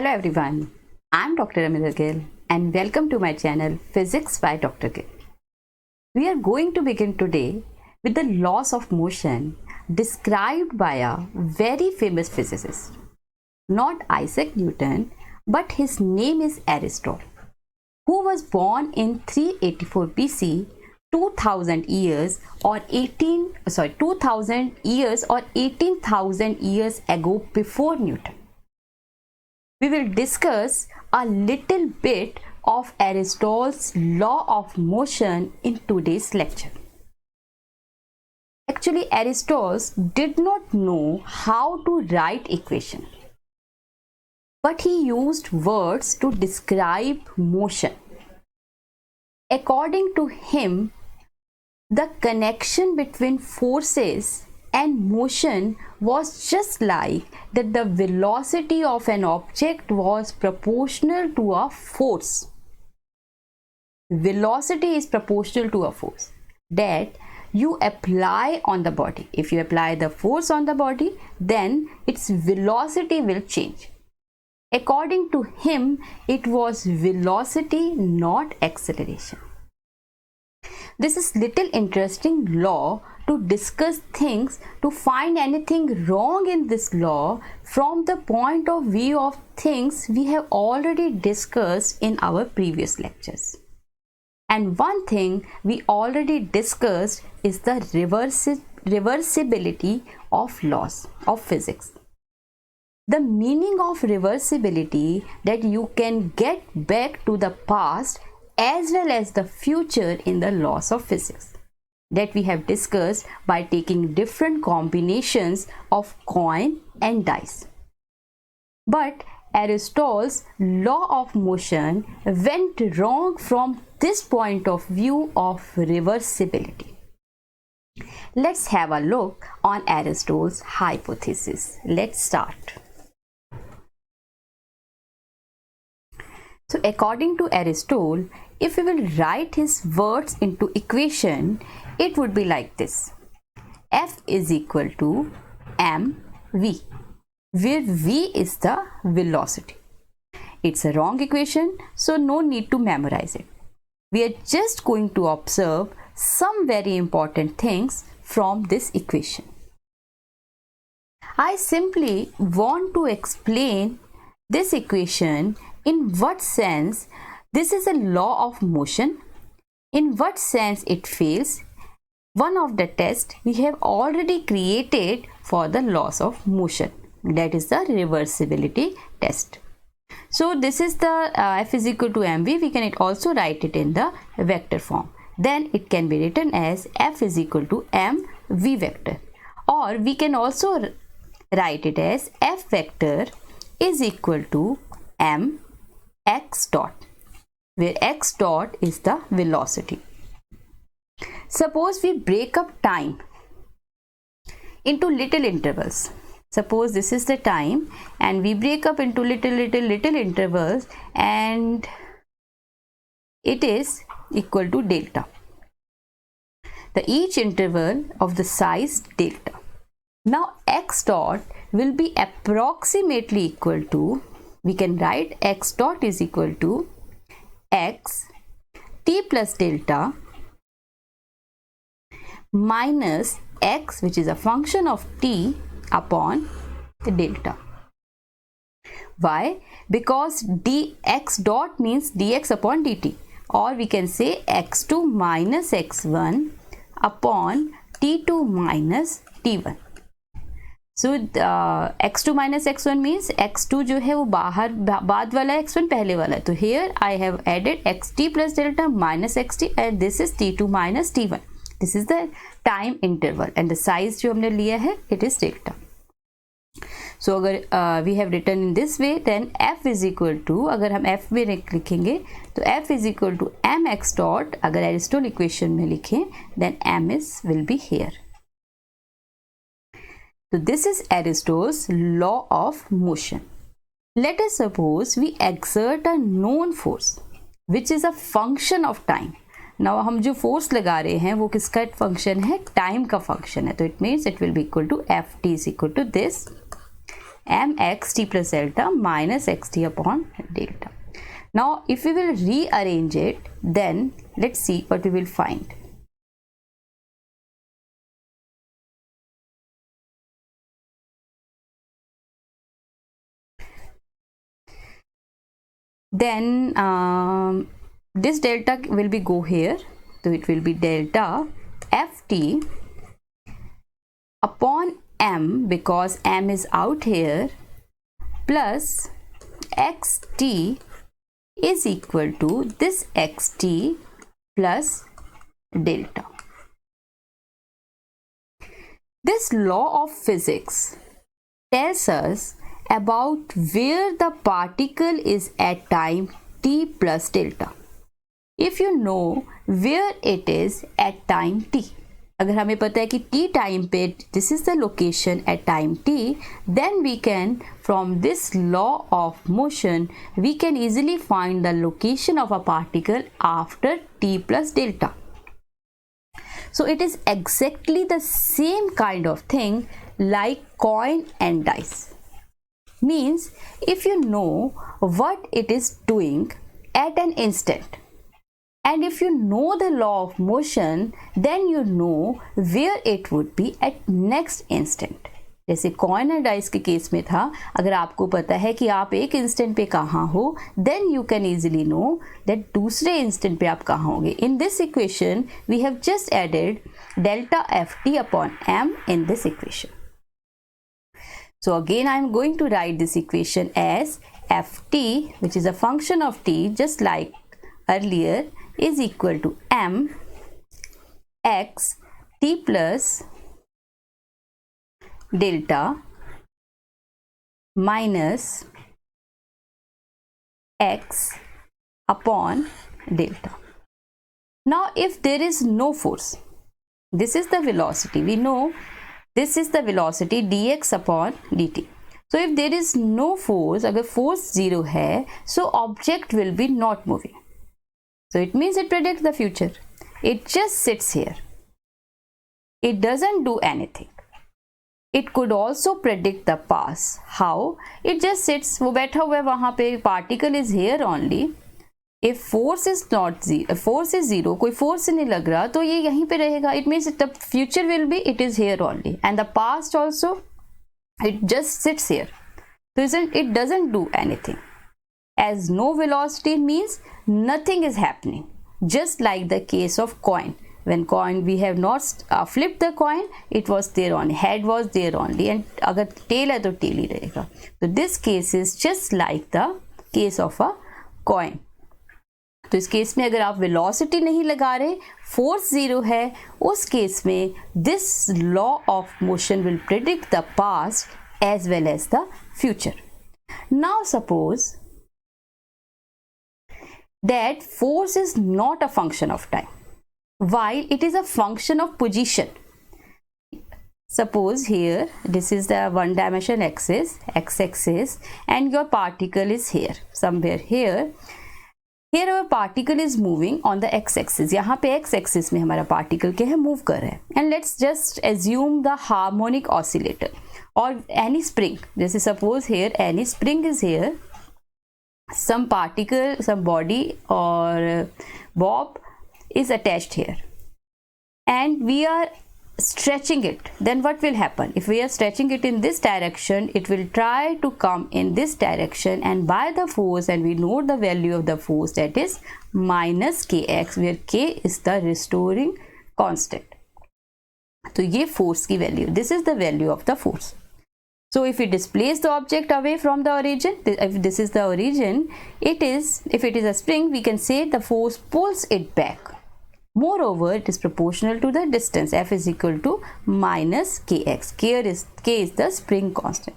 Hello everyone, I'm Dr. Amita Gill and welcome to my channel Physics by Dr. Gill. We are going to begin today with the laws of motion described by a very famous physicist. Not Isaac Newton, but his name is Aristotle, who was born in 384 BC, 2000 years or 18,000 years ago before Newton. We will discuss a little bit of Aristotle's law of motion in today's lecture. Actually, Aristotle did not know how to write equation, but he used words to describe motion. According to him, the connection between forces and motion was just like that the velocity of an object was proportional to a force. Velocity is proportional to a force that you apply on the body. If you apply the force on the body, then its velocity will change. According to him, it was velocity, not acceleration. This is little interesting law to discuss things, to find anything wrong in this law from the point of view of things we have already discussed in our previous lectures. And one thing we already discussed is the reversibility of laws of physics. The meaning of reversibility that you can get back to the past as well as the future in the laws of physics that we have discussed by taking different combinations of coin and dice. But Aristotle's law of motion went wrong from this point of view of reversibility. Let's have a look on Aristotle's hypothesis. Let's start. So according to Aristotle, if we will write his words into equation, it would be like this. F is equal to mv, where v is the velocity. It's a wrong equation, so no need to memorize it. We are just going to observe some very important things from this equation. I simply want to explain this equation in what sense this is a law of motion, in what sense it fails. One of the tests we have already created for the laws of motion, that is the reversibility test. So this is the F is equal to mv. We can also write it in the vector form. Then it can be written as F is equal to mv vector, or we can also write it as F vector is equal to m x dot, where x dot is the velocity. Suppose we break up time into little intervals. Suppose this is the time and we break up into little intervals, and it is equal to delta. Each interval of the size delta. Now x dot will be approximately equal to, we can write x dot is equal to x t plus delta minus x, which is a function of t, upon the delta. Why? Because dx dot means dx upon dt, or we can say x2 minus x1 upon t2 minus t1. So x2 minus x1 means x2 जो है वो बाहर बाद वाला है, x1 पहले वाला है. तो here I have added xt plus delta minus xt, and this is t2 minus t1. This is the time interval, and the size जो हमने लिया है, it is delta. So अगर we have written in this way, then f is equal to, अगर हम f में लिखेंगे तो f is equal to mx dot. अगर Aristotle equation में लिखें, then m will be here. So this is Aristotle's law of motion. Let us suppose we exert a known force which is a function of time. Now हम जो force लगा रहे हैं वो किसका function है? Time का function है. तो it means it will be equal to ft is equal to this, mx t plus delta minus xt upon delta. Now if we will rearrange it, then let's see what we will find. Then this delta will be go here, so it will be delta ft upon m, because m is out here, plus xt is equal to this xt plus delta. This law of physics tells us about where the particle is at time t plus delta. If you know where it is at time t, अगर हमें पता है कि t time पे this is the location at time t, then we can, from this law of motion, we can easily find the location of a particle after t plus delta. So it is exactly the same kind of thing like coin and dice. Means if you know what it is doing at an instant, and if you know the law of motion, then you know where it would be at next instant. जैसे coin और dice के case में था, अगर आपको पता है कि आप एक इंस्टेंट पे कहाँ हो, then you can easily know that दूसरे इंस्टेंट पे आप कहाँ होंगे. In this equation, we have just added delta ft upon m in this equation. So again, I am going to write this equation as ft, which is a function of t, just like earlier, is equal to m x t plus delta minus x upon delta. Now if there is no force, this is the velocity, we know this is the velocity dx upon dt. So if there is no force, अगर force 0 है, so object will be not moving. So it means it predicts the future. It just sits here. It doesn't do anything. It could also predict the past. How? It just sits. वो बैठा हुआ है वहाँ पे. Particle is here only. If force is not zero, force is zero, कोई force नहीं लग रहा, तो ये यहीं पे रहेगा. It means the future will be, it is here only, and the past also, it just sits here. So it doesn't do anything. As no velocity means nothing is happening. Just like the case of coin. When coin, we have not flipped the coin, it was there only, head was there only, and अगर tail है तो tail ही रहेगा. So this case is just like the case of a coin. तो इस case में अगर आप velocity नहीं लगा रहे, फोर्स 0 है, उस केस में this law of motion will predict the past as well as the future. Now suppose that force is not a function of time, while it is a function of position. Suppose here this is the one dimension axis, x-axis, and your particle is here, somewhere here. Here our particle is moving on the x-axis. यहाँ पे x-axis में हमारा particle क्या है, move कर रहा है. And let's just assume the harmonic oscillator or any spring. जैसे suppose here any spring is here, some particle, some body or bob is attached here, and we are stretching it. Then what will happen? If we are stretching it in this direction, it will try to come in this direction, and by the force, and we know the value of the force, that is minus kx, where k is the restoring constant. तो ये force की value, this is the value of the force. So if we displace the object away from the origin, if this is the origin, it is, if it is a spring, we can say the force pulls it back. Moreover, it is proportional to the distance. F is equal to minus kx. K is the spring constant.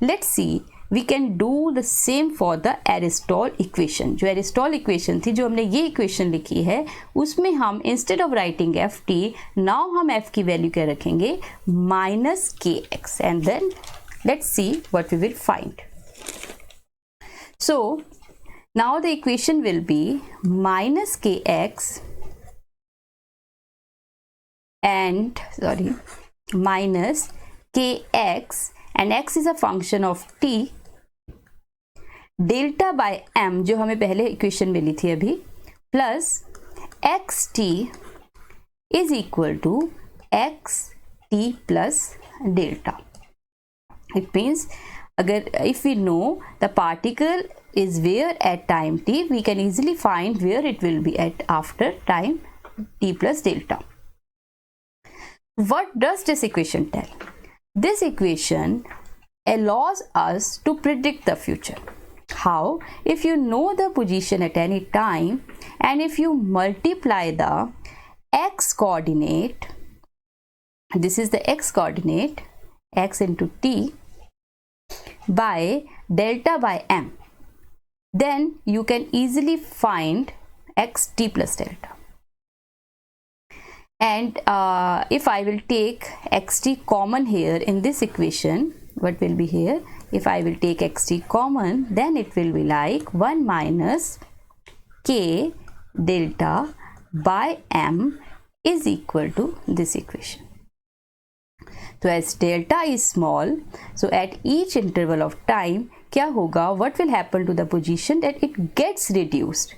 Let's see, we can do the same for the Aristotle equation. जो Aristotle equation थी, जो हमने ये equation लिखी है, उसमें हम instead of writing ft, now हम f की value क्या रखेंगे, minus kx, and then let's see what we will find. So now the equation will be minus kx and minus kx and x is a function of t, delta by m जो हमें पहले equation मिली थी अभी, plus x t is equal to x t plus delta. It means अगर if we know the particle is where at time t, we can easily find where it will be at after time t plus delta. What does this equation tell? This equation allows us to predict the future. How? If you know the position at any time and if you multiply the x coordinate, this is the x coordinate, x into t, by delta by m, then you can easily find x t plus delta. And if I will take x t common here in this equation, what will be here? If I will take x t common, then it will be like 1 minus k delta by m is equal to this equation. So as delta is small, so at each interval of time क्या होगा? What will happen to the position? That it gets reduced.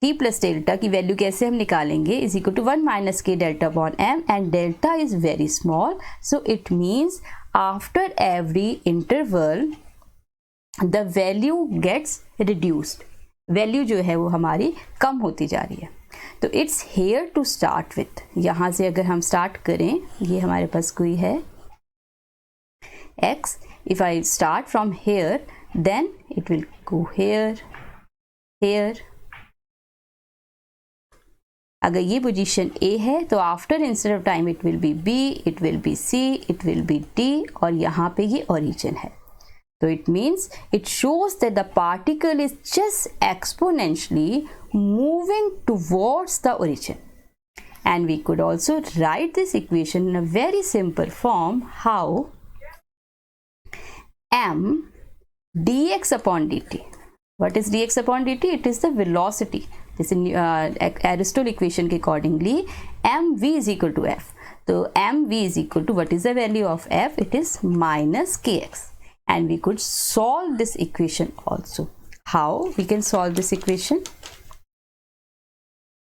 t plus delta की value कैसे हम निकालेंगे? Is equal to 1 minus k delta upon m, and delta is very small, so it means after every interval the value gets reduced. Value जो है वो हमारी कम होती जा रही है. तो it's here to start with, यहाँ से अगर हम स्टार्ट करें, ये हमारे पास कोई है x, if I start from here then it will go here here. अगर ये पोजीशन A है तो after instead of time it will be B, it will be C, it will be D, और यहाँ पे ये ओरिजिन है. So it means it shows that the particle is just exponentially moving towards the origin. And we could also write this equation in a very simple form. How? M dx upon dt. What is dx upon dt? It is the velocity. This in Aristotle equation के accordingly mv is equal to f. So mv is equal to, what is the value of f? It is minus kx. And we could solve this equation also. How we can solve this equation?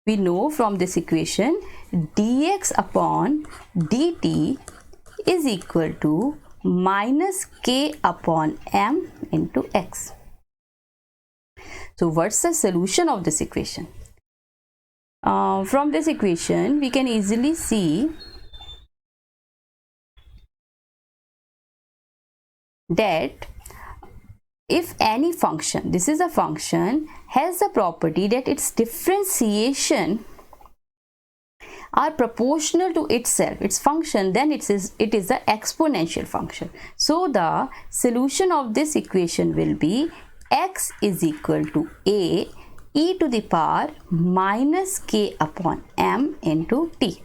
We know from this equation dx upon dt is equal to minus k upon m into x. So what's the solution of this equation? From this equation we can easily see that if any function, this is a function, has the property that its differentiation are proportional to itself, its function, then it is the exponential function. So the solution of this equation will be x is equal to a e to the power minus k upon m into t.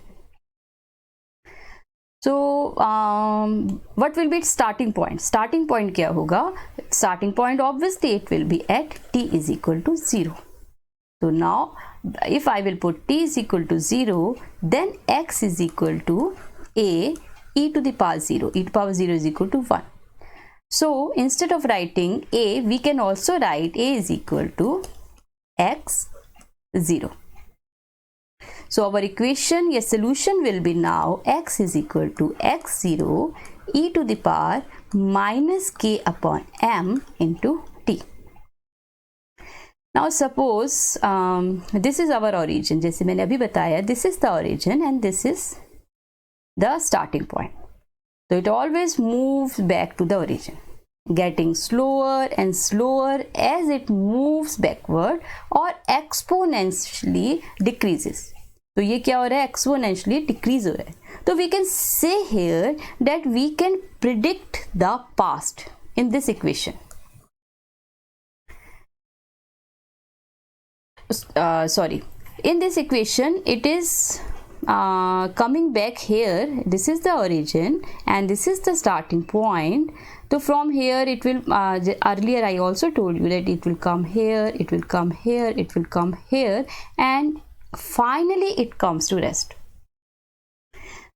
So what will be its starting point? Starting point क्या होगा? Starting point obviously it will be at t is equal to 0. So now if I will put t is equal to 0, then x is equal to a e to the power 0. E to the power 0 is equal to 1. So instead of writing a, we can also write a is equal to x 0. So our equation, yes, solution will be now x is equal to x0 e to the power minus k upon m into t. Now suppose this is our origin, जैसे मैंने अभी बताया, this is the origin and this is the starting point. So it always moves back to the origin, getting slower and slower as it moves backward or exponentially decreases. तो ये क्या हो रहा है? एक्सपोनेंशियली डिक्रीज हो रहा है. तो we can say here that we can predict the past in this equation. Sorry, in this equation it is coming back here. This is the origin and this is the starting point. So from here it will earlier I also told you that it will come here, it will come here, it will come here, and finally it comes to rest.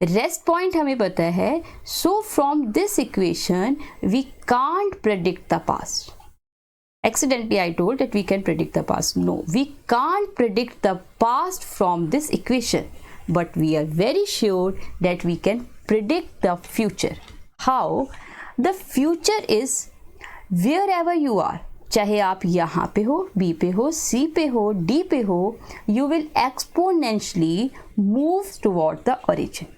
Rest point हमें पता है. So from this equation we can't predict the past. Accidentally I told that we can predict the past. No, we can't predict the past from this equation, but we are very sure that we can predict the future. How? The future is wherever you are. चाहे आप यहाँ पे हो, B पे हो, C पे हो, D पे हो, you will exponentially move toward the origin.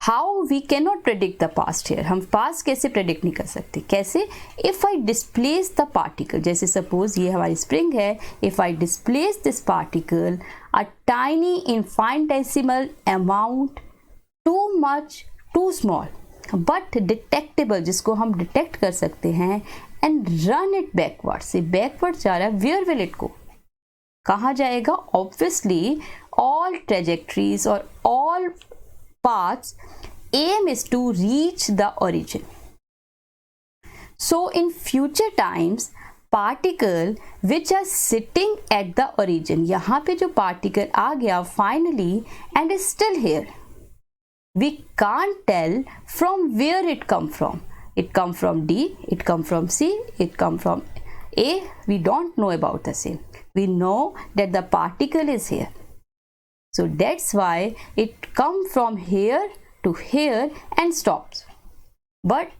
How we cannot predict the past here. हम past कैसे predict नहीं कर सकते. कैसे? If I displace the particle, जैसे suppose ये हमारी spring है, if I displace this particle a tiny infinitesimal amount, too much, too small, but detectable, जिसको हम detect कर सकते हैं, and run it backward. से backward जा रहा है, where will it go? कहाँ जाएगा? Obviously all trajectories or all paths aim is to reach the origin. So in future times particle which are sitting at the origin, यहाँ पे जो particle आ गया finally and is still here, we can't tell from where it come from. It come from D, it come from C, it come from A. We don't know about the same. We know that the particle is here. So that's why it come from here to here and stops. But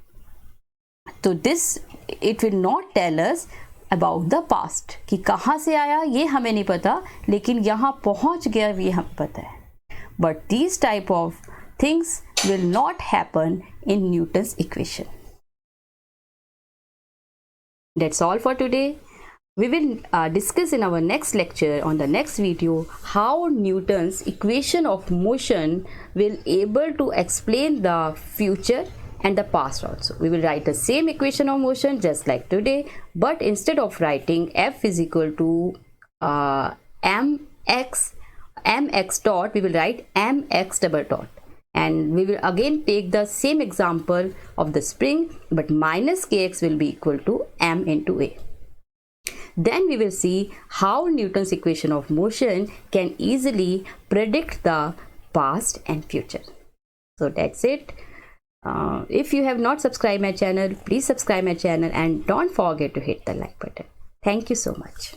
so this it will not tell us about the past कि कहाँ से आया ये हमें नहीं पता, लेकिन यहाँ पहुँच गया ये हमें पता है. But these type of things will not happen in Newton's equation. That's all for today. We will discuss in our next lecture on the next video how Newton's equation of motion will able to explain the future and the past also. We will write the same equation of motion just like today, but instead of writing F is equal to mx dot, we will write mx double dot. And we will again take the same example of the spring, but minus kx will be equal to m into a. Then we will see how Newton's equation of motion can easily predict the past and future. So that's it. If you have not subscribed my channel, please subscribe my channel and don't forget to hit the like button. Thank you so much.